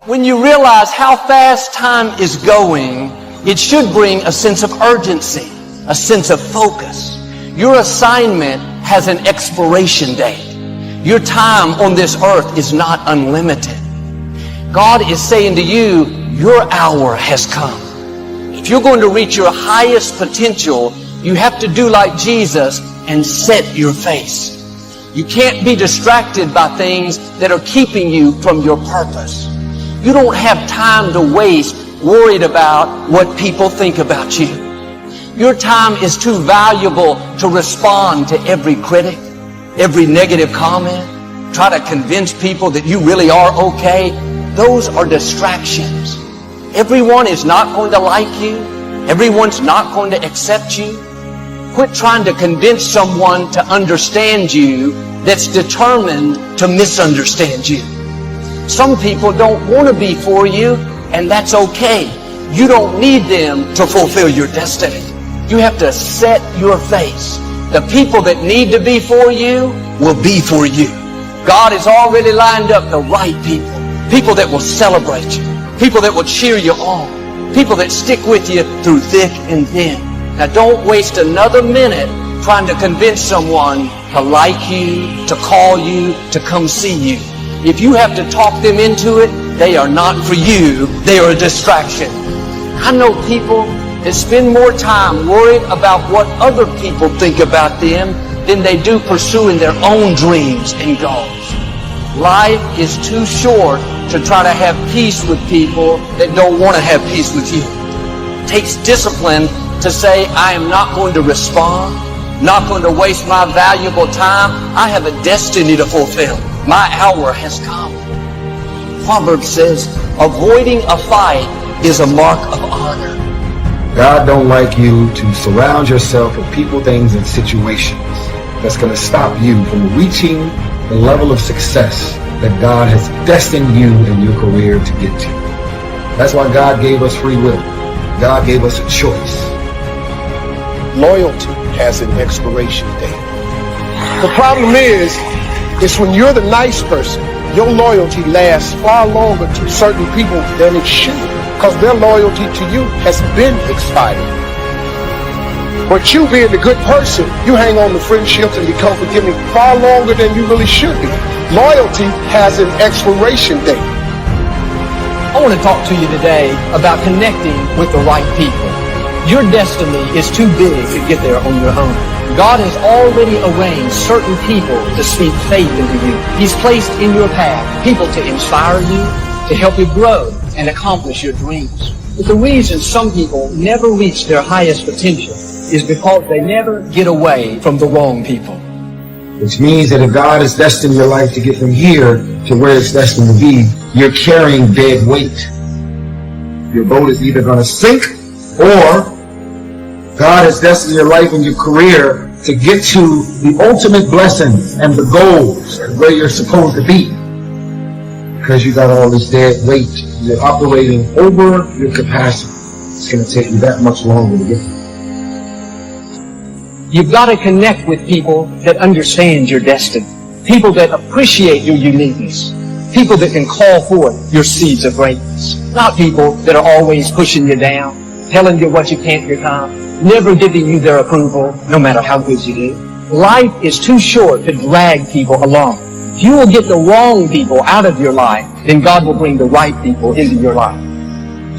When you realize how fast time is going, it should bring a sense of urgency, a sense of focus. Your assignment has an expiration date. Your time on this earth is not unlimited. God is saying to you, your hour has come. If you're going to reach your highest potential, you have to do like Jesus and set your face. You can't be distracted by things that are keeping you from your purpose. You don't have time to waste worried about what people think about you. Your time is too valuable to respond to every critic, every negative comment, try to convince people that you really are okay. Those are distractions. Everyone is not going to like you. Everyone's not going to accept you. Quit trying to convince someone to understand you that's determined to misunderstand you. Some people don't want to be for you, and that's okay. You don't need them to fulfill your destiny. You have to set your face. The people that need to be for you will be for you. God has already lined up the right people. People that will celebrate you. People that will cheer you on. People that stick with you through thick and thin. Now don't waste another minute trying to convince someone to like you, to call you, to come see you. If you have to talk them into it, they are not for you. They are a distraction. I know people that spend more time worried about what other people think about them than they do pursuing their own dreams and goals. Life is too short to try to have peace with people that don't want to have peace with you. It takes discipline to say, I am not going to respond, not going to waste my valuable time. I have a destiny to fulfill. My hour has come. Proverbs says, avoiding a fight is a mark of honor. God don't like you to surround yourself with people, things, and situations that's going to stop you from reaching the level of success that God has destined you in your career to get to. That's why God gave us free will. God gave us a choice. Loyalty has an expiration date. The problem is when you're the nice person, your loyalty lasts far longer to certain people than it should, because their loyalty to you has been expired. But you being the good person, you hang on to friendships and become forgiving far longer than you really should be. Loyalty has an expiration date. I want to talk to you today about connecting with the right people. Your destiny is too big to get there on your own. God has already arranged certain people to speak faith into you. He's placed in your path people to inspire you, to help you grow and accomplish your dreams. But the reason some people never reach their highest potential is because they never get away from the wrong people. Which means that if God has destined your life to get from here to where it's destined to be, you're carrying dead weight. Your boat is either going to sink, or God has destined your life and your career to get to the ultimate blessings and the goals and where you're supposed to be. Because you got all this dead weight, you're operating over your capacity. It's going to take you that much longer to get there. You've got to connect with people that understand your destiny. People that appreciate your uniqueness. People that can call forth your seeds of greatness. Not people that are always pushing you down, telling you what you can't become, never giving you their approval, no matter how good you do. Life is too short to drag people along. If you will get the wrong people out of your life, then God will bring the right people into your life.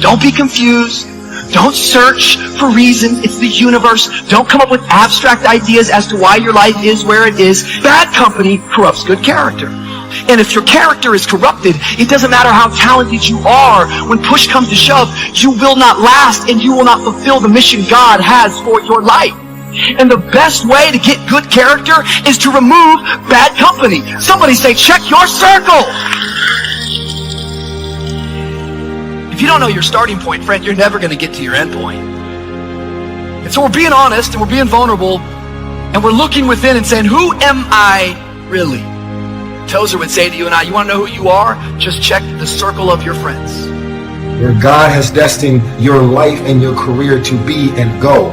Don't be confused. Don't search for reasons. It's the universe. Don't come up with abstract ideas as to why your life is where it is. Bad company corrupts good character. And if your character is corrupted, it doesn't matter how talented you are. When push comes to shove, you will not last and you will not fulfill the mission God has for your life. And the best way to get good character is to remove bad company. Somebody say, check your circle. If you don't know your starting point, friend, you're never going to get to your end point. And so we're being honest and we're being vulnerable and we're looking within and saying, who am I really? Tozer would say to you and I, you want to know who you are? Just check the circle of your friends. Where God has destined your life and your career to be and go,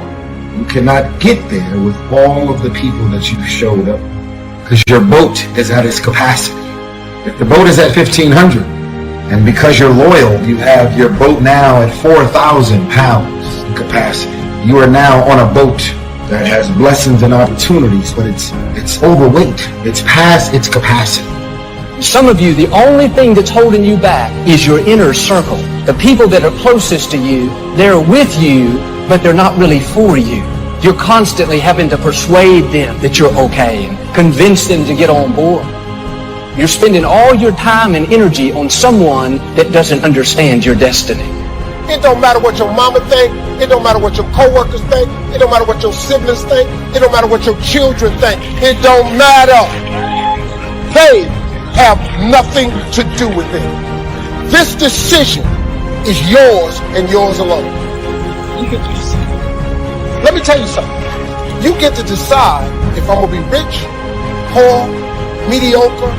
you cannot get there with all of the people that you showed up, because your boat is at its capacity. If the boat is at 1,500 And because you're loyal, you have your boat now at 4,000 pounds in capacity. You are now on a boat that has blessings and opportunities, but it's overweight. It's past its capacity. Some of you, the only thing that's holding you back is your inner circle. The people that are closest to you, they're with you, but they're not really for you. You're constantly having to persuade them that you're okay and convince them to get on board. You're spending all your time and energy on someone that doesn't understand your destiny. It don't matter what your mama think. It don't matter what your coworkers think. It don't matter what your siblings think. It don't matter what your children think. It don't matter. They have nothing to do with it. This decision is yours and yours alone. You get to decide. Let me tell you something. You get to decide if I'm going to be rich, poor, mediocre,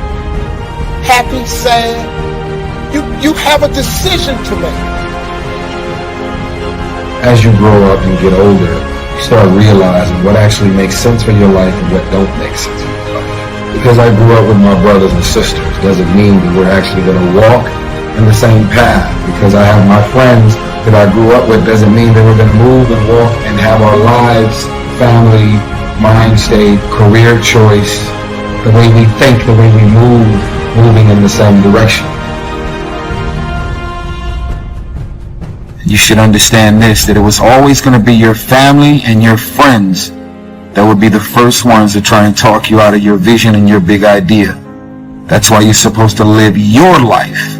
happy, sad. You have a decision to make. As you grow up and get older, you start realizing what actually makes sense for your life and what don't make sense for your life. Because I grew up with my brothers and sisters doesn't mean that we're actually going to walk in the same path. Because I have my friends that I grew up with doesn't mean that we're going to move and walk and have our lives, family, mind state, career choice, the way we think, the way we move, moving in the same direction. You should understand this, that it was always going to be your family and your friends that would be the first ones to try and talk you out of your vision and your big idea. That's why you're supposed to live your life.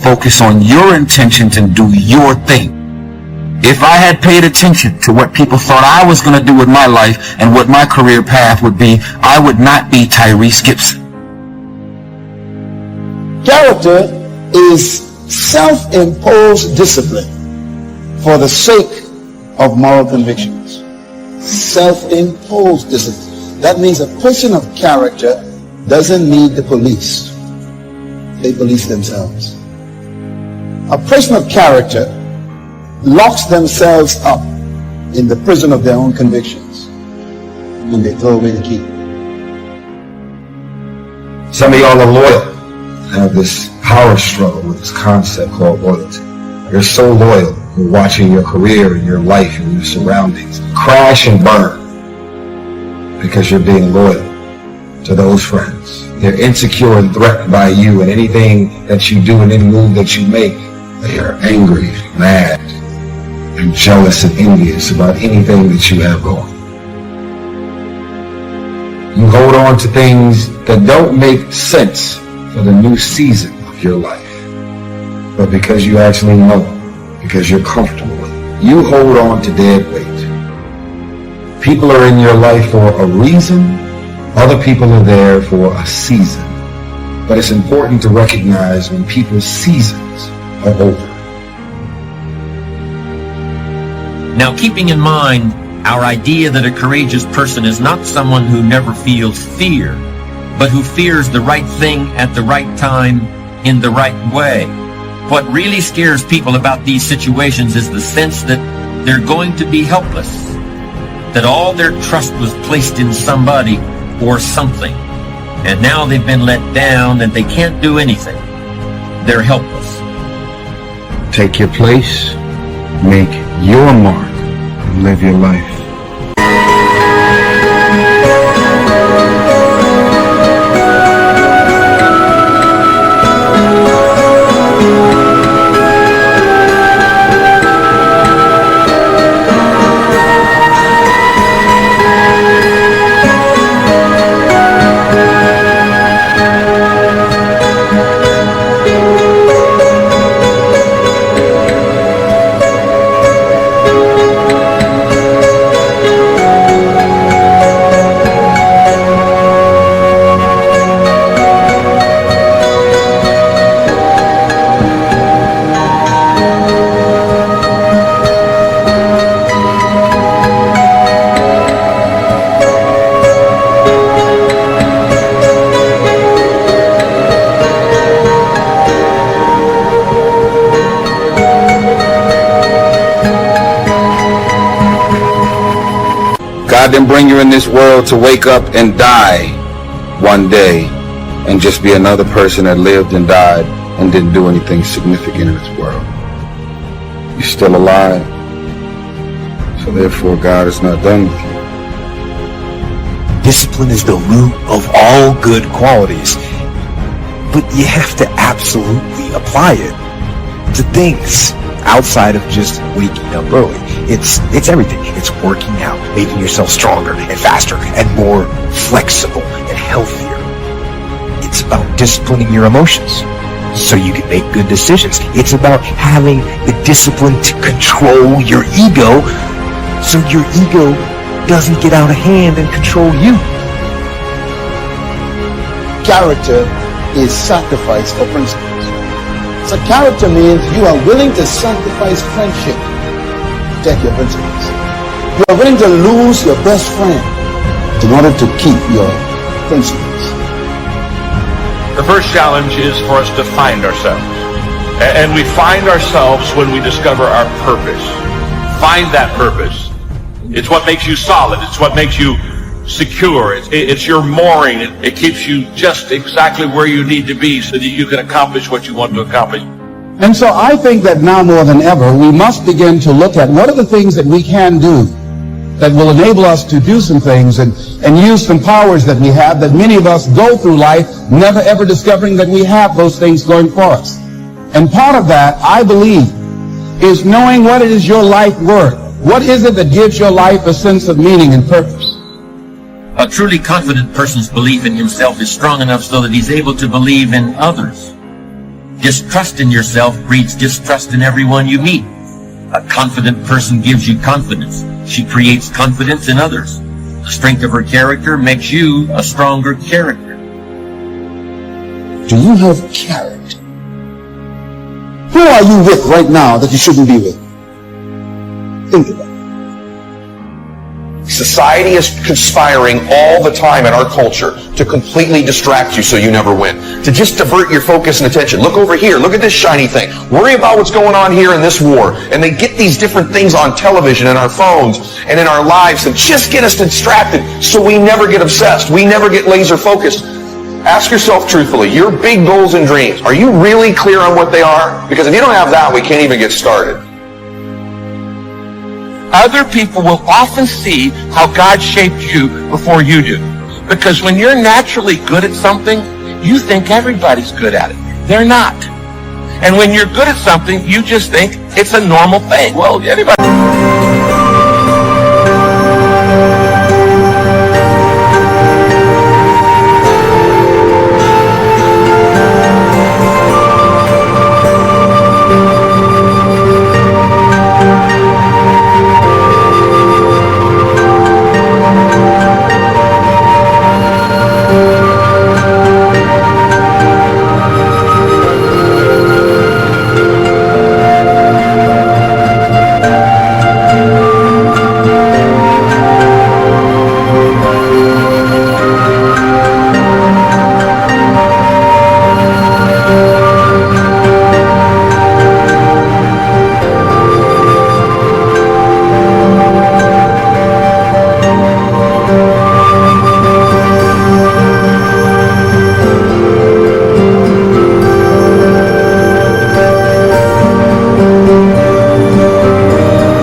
Focus on your intentions and do your thing. If I had paid attention to what people thought I was going to do with my life and what my career path would be, I would not be Tyrese Gibson. Character is self-imposed discipline for the sake of moral convictions. Self-imposed discipline. That means a person of character doesn't need the police. They police themselves. A person of character locks themselves up in the prison of their own convictions when they throw away the key. Some of y'all are loyal. Have this power struggle with this concept called loyalty. You're so loyal. You're watching your career and your life and your surroundings crash and burn because you're being loyal to those friends. They're insecure and threatened by you, and anything that you do and any move that you make, they are angry, mad, and jealous and envious about anything that you have going. You hold on to things that don't make sense for the new season of your life. But because you actually know, because you're comfortable with it, you hold on to dead weight. People are in your life for a reason. Other people are there for a season. But it's important to recognize when people's seasons are over. Now, keeping in mind our idea that a courageous person is not someone who never feels fear, but who fears the right thing at the right time in the right way. What really scares people about these situations is the sense that they're going to be helpless, that all their trust was placed in somebody or something, and now they've been let down and they can't do anything. They're helpless. Take your place, make your mark, and live your life. God didn't bring you in this world to wake up and die one day and just be another person that lived and died and didn't do anything significant in this world. You're still alive, so therefore God is not done with you. Discipline is the root of all good qualities, but you have to absolutely apply it to things outside of just waking up early. It's everything. It's working out, making yourself stronger and faster and more flexible and healthier. It's about disciplining your emotions so you can make good decisions. It's about having the discipline to control your ego so your ego doesn't get out of hand and control you. Character is sacrifice for principles. So character means you are willing to sacrifice friendship to protect your principles. You are willing to lose your best friend in order to keep your principles. The first challenge is for us to find ourselves. And we find ourselves when we discover our purpose. Find that purpose. It's what makes you solid. It's what makes you secure. It's your mooring. It keeps you just exactly where you need to be so that you can accomplish what you want to accomplish. And so I think that now more than ever, we must begin to look at what are the things that we can do that will enable us to do some things and use some powers that we have, that many of us go through life never ever discovering that we have those things going for us. And part of that, I believe, is knowing what it is your life worth. What is it that gives your life a sense of meaning and purpose? A truly confident person's belief in himself is strong enough so that he's able to believe in others. Distrust in yourself breeds distrust in everyone you meet. A confident person gives you confidence. She creates confidence in others. The strength of her character makes you a stronger character. Do you have character? Who are you with right now that you shouldn't be with? Think about it. Society is conspiring all the time in our culture to completely distract you so you never win. To just divert your focus and attention. Look over here. Look at this shiny thing. Worry about what's going on here in this war. And they get these different things on television and our phones and in our lives that just get us distracted so we never get obsessed. We never get laser focused. Ask yourself truthfully, your big goals and dreams, are you really clear on what they are? Because if you don't have that, we can't even get started. Other people will often see how God shaped you before you do. Because when you're naturally good at something, you think everybody's good at it. They're not. And when you're good at something, you just think it's a normal thing. Well, anybody...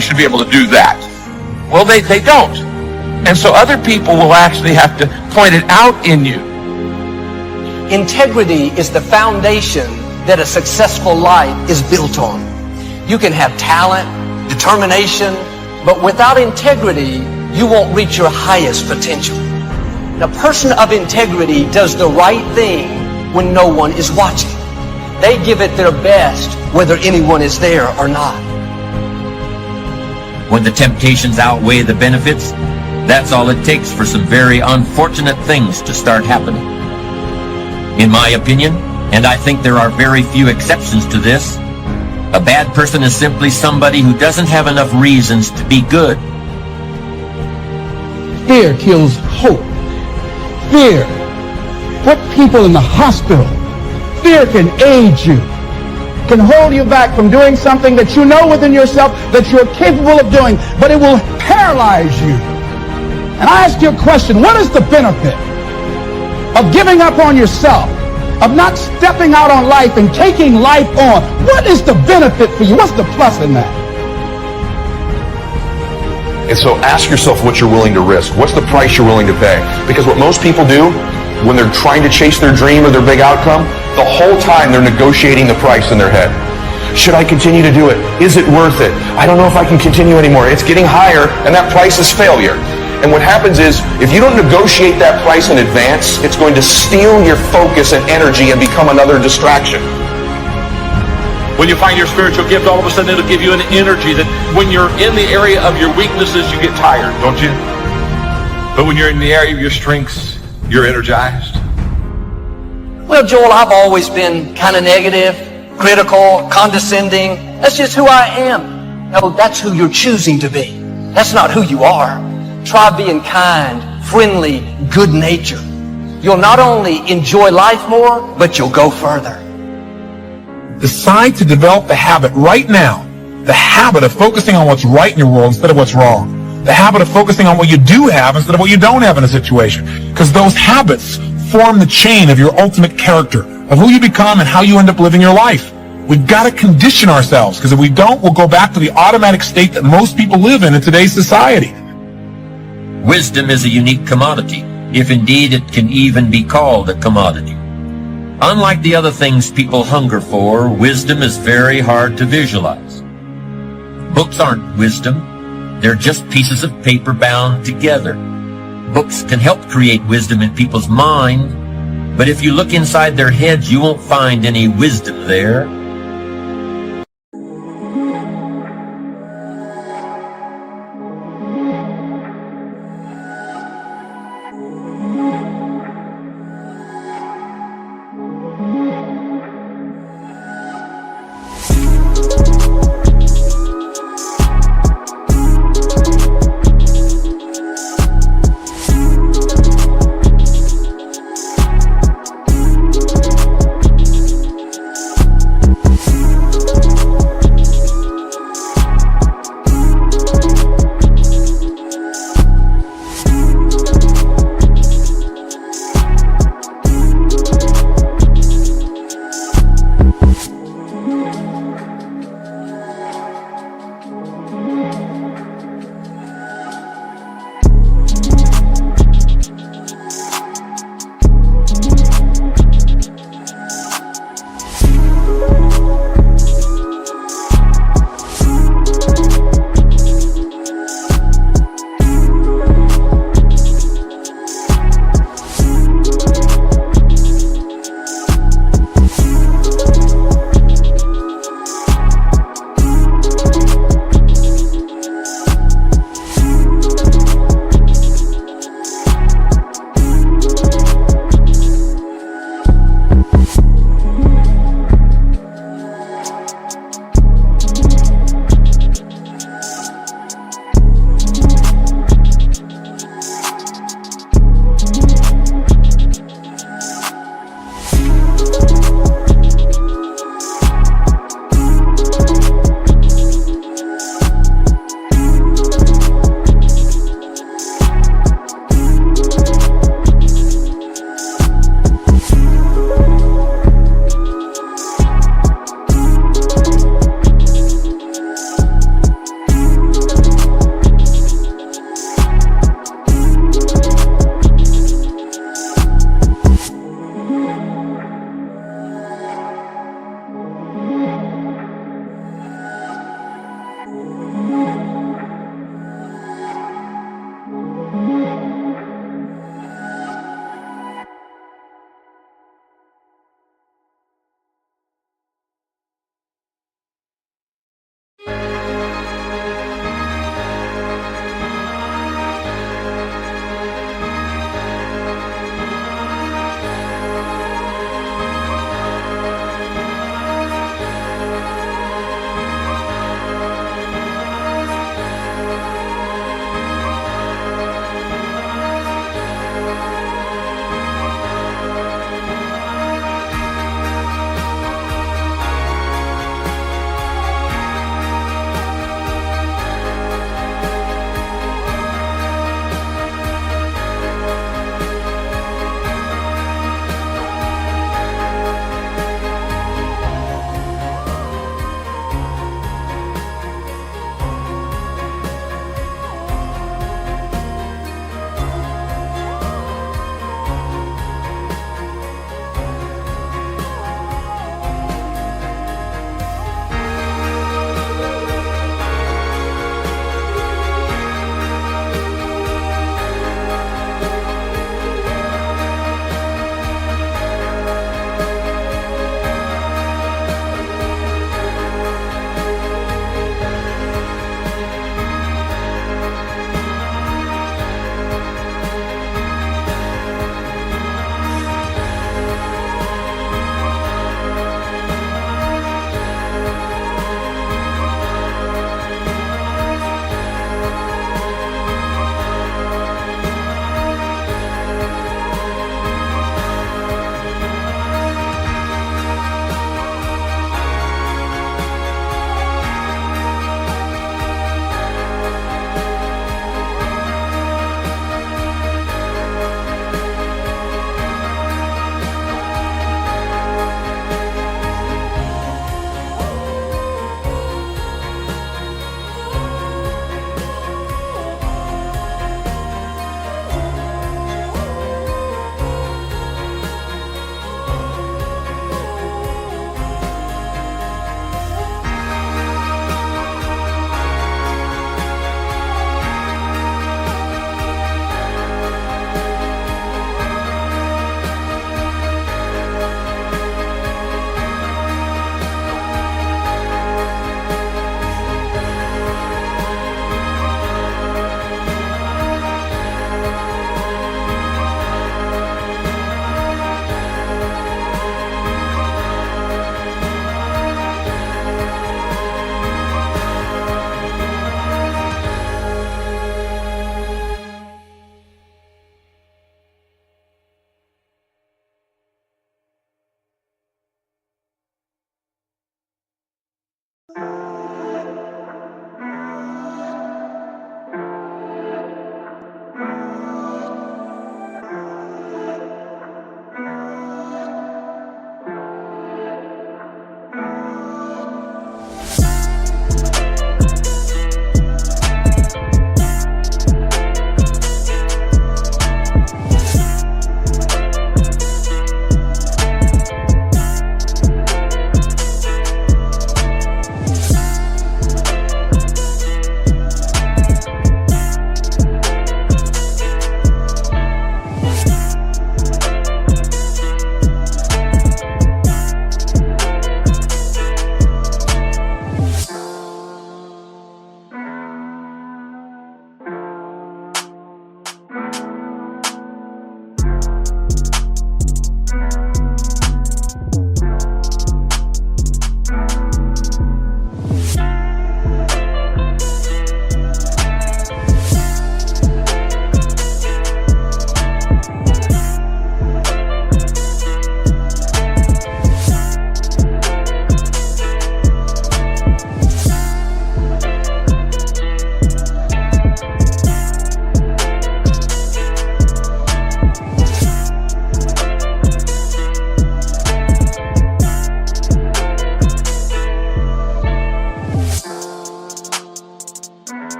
should be able to do that. Well, they don't. And so other people will actually have to point it out in you. Integrity is the foundation that a successful life is built on. You can have talent, determination, but without integrity, you won't reach your highest potential. A person of integrity does the right thing when no one is watching. They give it their best whether anyone is there or not. When the temptations outweigh the benefits, that's all it takes for some very unfortunate things to start happening. In my opinion, and I think there are very few exceptions to this, a bad person is simply somebody who doesn't have enough reasons to be good. Fear kills hope. Fear put people in the hospital. Fear can age you, can hold you back from doing something that you know within yourself that you're capable of doing, but it will paralyze you. And I ask you a question, what is the benefit of giving up on yourself of not stepping out on life and taking life on, what is the benefit for you? What's the plus in that? And so ask yourself what you're willing to risk. What's the price you're willing to pay? Because what most people do when they're trying to chase their dream or their big outcome, the whole time they're negotiating the price in their head. Should I continue to do it? Is it worth it? I don't know if I can continue anymore. It's getting higher, and that price is failure. And what happens is, if you don't negotiate that price in advance, it's going to steal your focus and energy and become another distraction. When you find your spiritual gift, all of a sudden it'll give you an energy that when you're in the area of your weaknesses, you get tired, don't you? But when you're in the area of your strengths, you're energized. Well, Joel, I've always been kind of negative, critical, condescending. That's just who I am. No, that's who you're choosing to be. That's not who you are. Try being kind, friendly, good-natured. You'll not only enjoy life more, but you'll go further. Decide to develop the habit right now, the habit of focusing on what's right in your world instead of what's wrong. The habit of focusing on what you do have instead of what you don't have in a situation. Because those habits form the chain of your ultimate character, of who you become and how you end up living your life. We've got to condition ourselves, because if we don't, we'll go back to the automatic state that most people live in today's society. Wisdom is a unique commodity, if indeed it can even be called a commodity. Unlike the other things people hunger for, wisdom is very hard to visualize. Books aren't wisdom. They're just pieces of paper bound together. Books can help create wisdom in people's mind, but if you look inside their heads, you won't find any wisdom there.